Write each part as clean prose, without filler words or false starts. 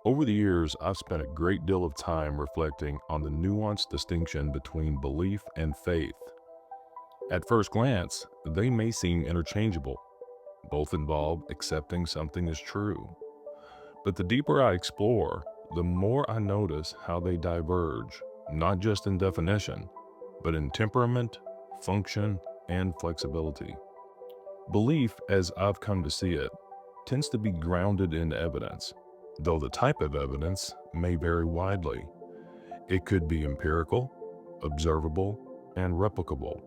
Over the years, I've spent a great deal of time reflecting on the nuanced distinction between belief and faith. At first glance, they may seem interchangeable. Both involve accepting something is true. But the deeper I explore, the more I notice how they diverge, not just in definition, but in temperament, function, and flexibility. Belief, as I've come to see it, tends to be grounded in evidence, though the type of evidence may vary widely. It could be empirical, observable, and replicable,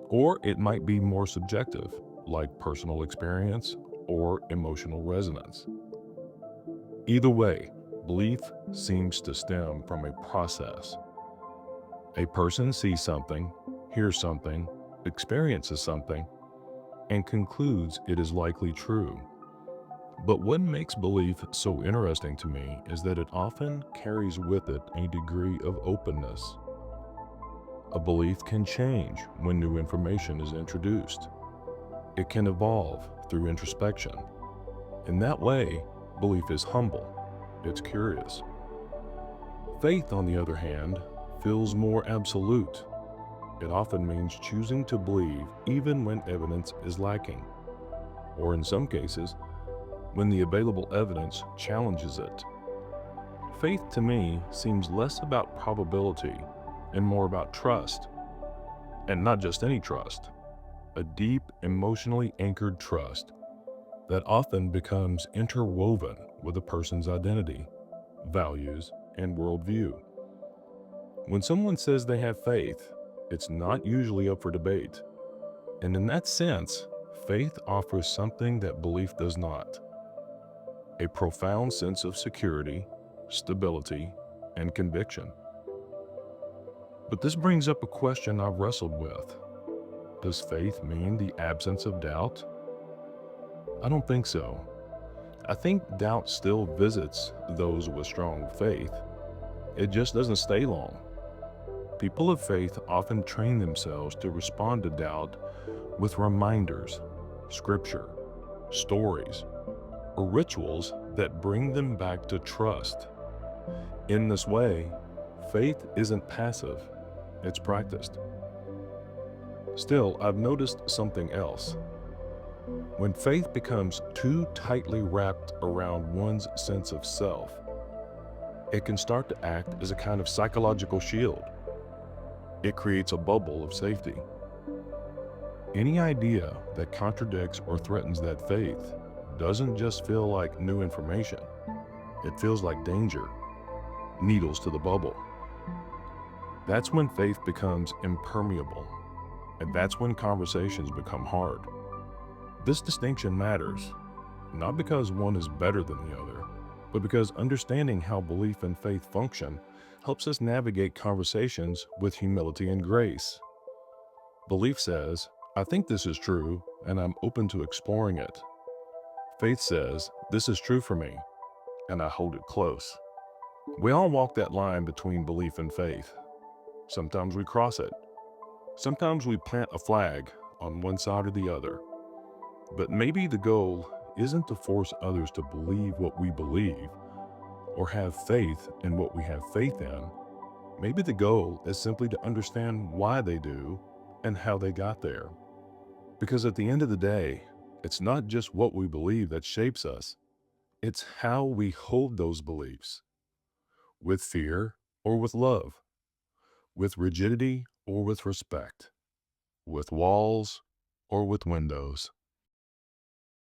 or it might be more subjective, like personal experience or emotional resonance. Either way, belief seems to stem from a process. A person sees something, hears something, experiences something, and concludes it is likely true. But what makes belief so interesting to me is that it often carries with it a degree of openness. A belief can change when new information is introduced. It can evolve through introspection. In that way, belief is humble. It's curious. Faith, on the other hand, feels more absolute. It often means choosing to believe even when evidence is lacking, or in some cases, when the available evidence challenges it. Faith to me seems less about probability and more about trust, and not just any trust, a deep, emotionally anchored trust that often becomes interwoven with a person's identity, values, and worldview. When someone says they have faith, it's not usually up for debate. And in that sense, faith offers something that belief does not: a profound sense of security, stability, and conviction. But this brings up a question I've wrestled with. Does faith mean the absence of doubt? I don't think so. I think doubt still visits those with strong faith. It just doesn't stay long. People of faith often train themselves to respond to doubt with reminders, scripture, stories, or rituals that bring them back to trust. In this way, faith isn't passive, it's practiced. Still, I've noticed something else. When faith becomes too tightly wrapped around one's sense of self, it can start to act as a kind of psychological shield. It creates a bubble of safety. Any idea that contradicts or threatens that faith doesn't just feel like new information. It feels like danger, needles to the bubble. That's when faith becomes impermeable, and that's when conversations become hard. This distinction matters, not because one is better than the other, but because understanding how belief and faith function helps us navigate conversations with humility and grace. Belief says, I think this is true, and I'm open to exploring it. Faith says, this is true for me, and I hold it close. We all walk that line between belief and faith. Sometimes we cross it. Sometimes we plant a flag on one side or the other. But maybe the goal isn't to force others to believe what we believe or have faith in what we have faith in. Maybe the goal is simply to understand why they do and how they got there. Because at the end of the day, it's not just what we believe that shapes us, it's how we hold those beliefs, with fear or with love, with rigidity or with respect, with walls or with windows.